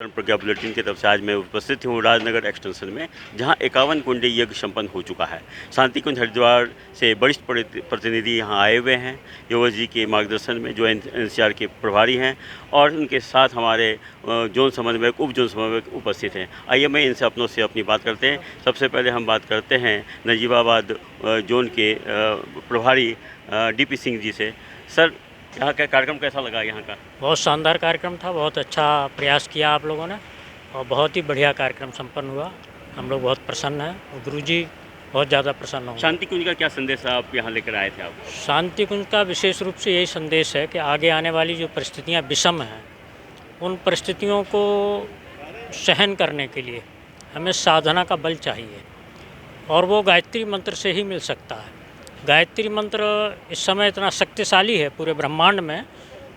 प्रज्ञा bulletin की तरफ से आज मैं उपस्थित हूँ राजनगर एक्सटेंशन में, जहाँ 51 कुंडी यज्ञ संपन्न हो चुका है। शांति कुंज हरिद्वार से वरिष्ठ प्रतिनिधि यहाँ आए हुए हैं योगेश जी के मार्गदर्शन में, जो एनसीआर के प्रभारी हैं, और उनके साथ हमारे जोन समन्वयक, उप जोन समन्वयक उपस्थित हैं। आइए मैं इनसे अपनों से अपनी बात करते हैं। सबसे पहले हम बात करते हैं नजीबाबाद जोन के प्रभारी DP सिंह जी से। सर, यहाँ का कार्यक्रम कैसा लगा? यहाँ का बहुत शानदार कार्यक्रम था, बहुत अच्छा प्रयास किया आप लोगों ने और बहुत ही बढ़िया कार्यक्रम संपन्न हुआ। हम लोग बहुत प्रसन्न हैं, गुरुजी बहुत ज़्यादा प्रसन्न होंगे। शांति कुंज का क्या संदेश आप यहाँ लेकर आए थे? आप शांति कुंज का विशेष रूप से यही संदेश है कि आगे आने वाली जो परिस्थितियाँ विषम हैं, उन परिस्थितियों को सहन करने के लिए हमें साधना का बल चाहिए और वो गायत्री मंत्र से ही मिल सकता है। गायत्री मंत्र इस समय इतना शक्तिशाली है पूरे ब्रह्मांड में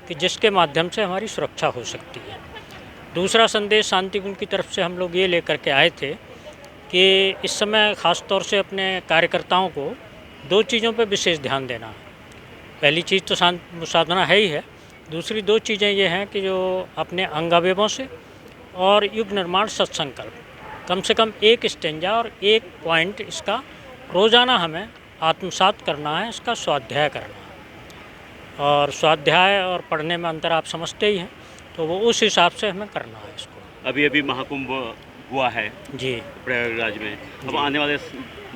कि जिसके माध्यम से हमारी सुरक्षा हो सकती है। दूसरा संदेश शांति कुंज की तरफ से हम लोग ये लेकर के आए थे कि इस समय ख़ास तौर से अपने कार्यकर्ताओं को दो चीज़ों पर विशेष ध्यान देना है। पहली चीज़ तो साधना है ही है, दूसरी दो चीज़ें ये हैं कि जो अपने अंगावयवों से और युग निर्माण सत्संकल्प, कम से कम एक स्टेंजा और एक पॉइंट इसका रोज़ाना हमें आत्मसात करना है, इसका स्वाध्याय करना है। और स्वाध्याय और पढ़ने में अंतर आप समझते ही हैं, तो वो उस हिसाब से हमें करना है इसको। अभी महाकुंभ हुआ है जी प्रयागराज में। अब आने वाले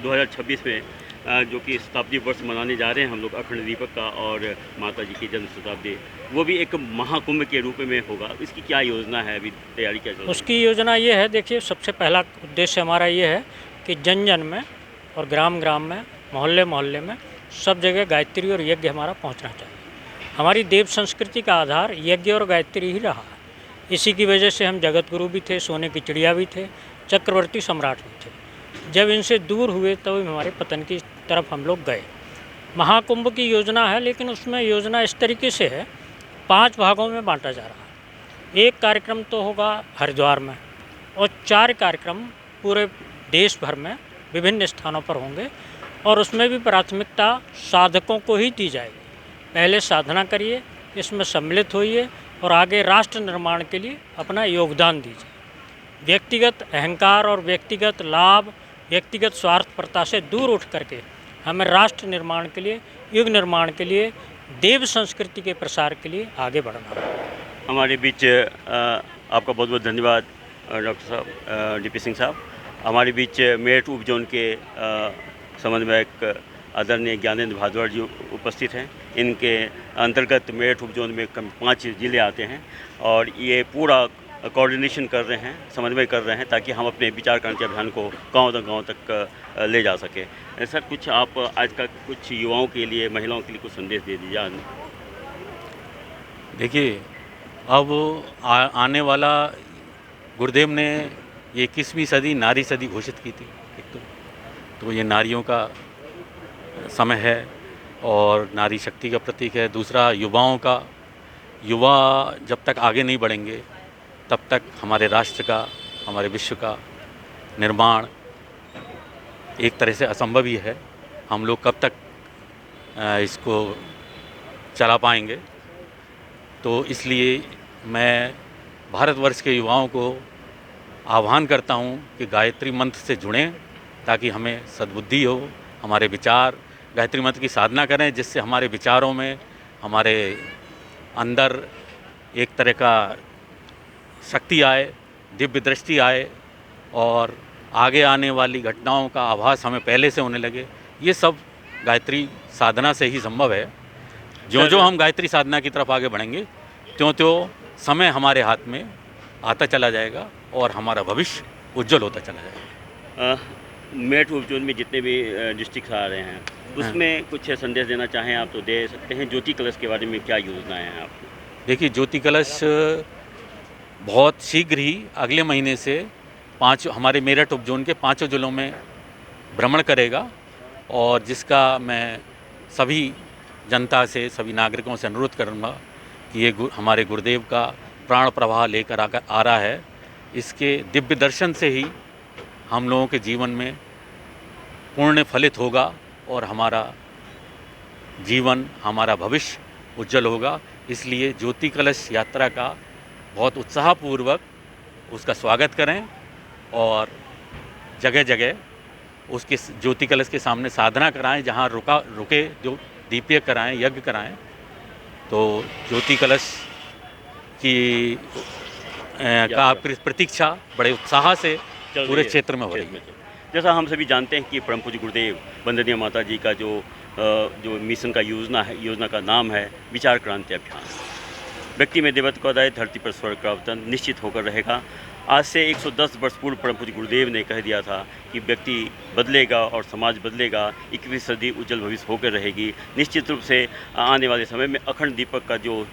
2026 में जो कि शताब्दी वर्ष मनाने जा रहे हैं हम लोग, अखंड दीपक का और माता जी की जन्म शताब्दी, वो भी एक महाकुंभ के रूप में होगा। इसकी क्या योजना है? अभी तैयारी क्या चल रही है? उसकी योजना ये है, देखिए, सबसे पहला उद्देश्य हमारा ये है कि जन जन में और ग्राम ग्राम में, मोहल्ले मोहल्ले में, सब जगह गायत्री और यज्ञ हमारा पहुंचना चाहिए। हमारी देव संस्कृति का आधार यज्ञ और गायत्री ही रहा है। इसी की वजह से हम जगत गुरु भी थे, सोने की चिड़िया भी थे, चक्रवर्ती सम्राट भी थे। जब इनसे दूर हुए तब हमारे पतन की तरफ हम लोग गए। महाकुंभ की योजना है, लेकिन उसमें योजना इस तरीके से है, 5 भागों में बांटा जा रहा है। एक कार्यक्रम तो होगा हरिद्वार में और 4 कार्यक्रम पूरे देश भर में विभिन्न स्थानों पर होंगे और उसमें भी प्राथमिकता साधकों को ही दी जाएगी। पहले साधना करिए, इसमें सम्मिलित होइए और आगे राष्ट्र निर्माण के लिए अपना योगदान दीजिए। व्यक्तिगत अहंकार और व्यक्तिगत लाभ, व्यक्तिगत स्वार्थपरता से दूर उठ करके हमें राष्ट्र निर्माण के लिए, युग निर्माण के लिए, देव संस्कृति के प्रसार के लिए आगे बढ़ना है। हमारे बीच आपका बहुत बहुत धन्यवाद डॉक्टर साहब, DP सिंह साहब। हमारे बीच मेरठ उप जोन के समन्वयक आदरणीय ज्ञानेंद्र भारद्वाज जी उपस्थित हैं। इनके अंतर्गत मेरठ उप जोन में 5 जिले आते हैं और ये पूरा कोऑर्डिनेशन कर रहे हैं, समन्वय कर रहे हैं, ताकि हम अपने विचार क्रांति अभियान को गांव तक ले जा सके। सर, कुछ आप आज का कुछ युवाओं के लिए, महिलाओं के लिए कुछ संदेश दे दीजिए। देखिए, अब आने वाला गुरुदेव ने ये 21वीं सदी नारी सदी घोषित की थी। एक तो ये नारियों का समय है और नारी शक्ति का प्रतीक है। दूसरा, युवाओं का, युवा जब तक आगे नहीं बढ़ेंगे तब तक हमारे राष्ट्र का, हमारे विश्व का निर्माण एक तरह से असंभव ही है। हम लोग कब तक इसको चला पाएंगे? तो इसलिए मैं भारतवर्ष के युवाओं को आह्वान करता हूं कि गायत्री मंत्र से जुड़ें, ताकि हमें सद्बुद्धि हो, हमारे विचार गायत्री मंत्र की साधना करें, जिससे हमारे विचारों में, हमारे अंदर एक तरह का शक्ति आए, दिव्य दृष्टि आए और आगे आने वाली घटनाओं का आभास हमें पहले से होने लगे। ये सब गायत्री साधना से ही संभव है। जो हम गायत्री साधना की तरफ आगे बढ़ेंगे, त्यों समय हमारे हाथ में आता चला जाएगा और हमारा भविष्य उज्जवल होता चला जाएगा। मेरठ उप जोन में जितने भी डिस्ट्रिक्ट आ रहे हैं, उसमें कुछ संदेश देना चाहें आप तो दे सकते हैं। ज्योति कलश के बारे में क्या योजनाएं हैं आपकी? देखिए, ज्योति कलश बहुत शीघ्र ही अगले महीने से 5 हमारे मेरठ उप जोन के 5 जिलों में भ्रमण करेगा और जिसका मैं सभी जनता से, सभी नागरिकों से अनुरोध करूँगा कि ये हमारे गुरुदेव का प्राण प्रवाह लेकर आ रहा है। इसके दिव्य दर्शन से ही हम लोगों के जीवन में पुण्य फलित होगा और हमारा जीवन, हमारा भविष्य उज्जवल होगा। इसलिए ज्योति कलश यात्रा का बहुत उत्साहपूर्वक उसका स्वागत करें और जगह जगह उसके ज्योति कलश के सामने साधना कराएं, जहाँ रुके जो दीपीय कराएं, यज्ञ कराएं। तो ज्योति कलश की का प्रतीक्षा बड़े उत्साह से पूरे क्षेत्र में हो रही है। जैसा हम सभी जानते हैं कि परम पूज्य गुरुदेव वंदनीय माता जी का जो मिशन का योजना का नाम है विचार क्रांति अभियान। व्यक्ति में देवत्व का उदय, धरती पर स्वर्ग का अवतरण निश्चित होकर रहेगा। आज से 110 वर्ष पूर्व परम पूज्य गुरुदेव ने कह दिया था कि व्यक्ति बदलेगा और समाज बदलेगा, 21वीं सदी उज्जवल भविष्य होकर रहेगी। निश्चित रूप से आने वाले समय में अखंड दीपक का जो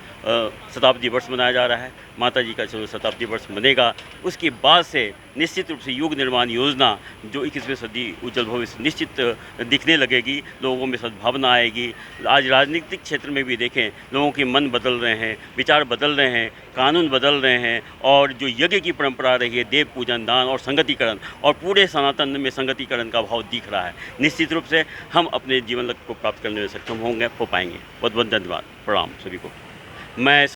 शताब्दी वर्ष मनाया जा रहा है, माता जी का जो शताब्दी वर्ष बनेगा, उसके बाद से निश्चित रूप से युग निर्माण योजना जो 21वीं सदी उज्जवल भविष्य निश्चित दिखने लगेगी। लोगों में सद्भावना आएगी। आज राजनीतिक क्षेत्र में भी देखें, लोगों के मन बदल रहे हैं, विचार बदल रहे हैं, कानून बदल रहे हैं, और जो यज्ञ की परंपरा रही है, देव पूजन, दान और संगतिकरण, और पूरे सनातन में संगतिकरण का भाव दिख रहा है। निश्चित रूप से हम अपने जीवन लक्ष्य को प्राप्त करने में सक्षम हो पाएंगे। बहुत बहुत धन्यवाद, प्रणाम सभी को। मैं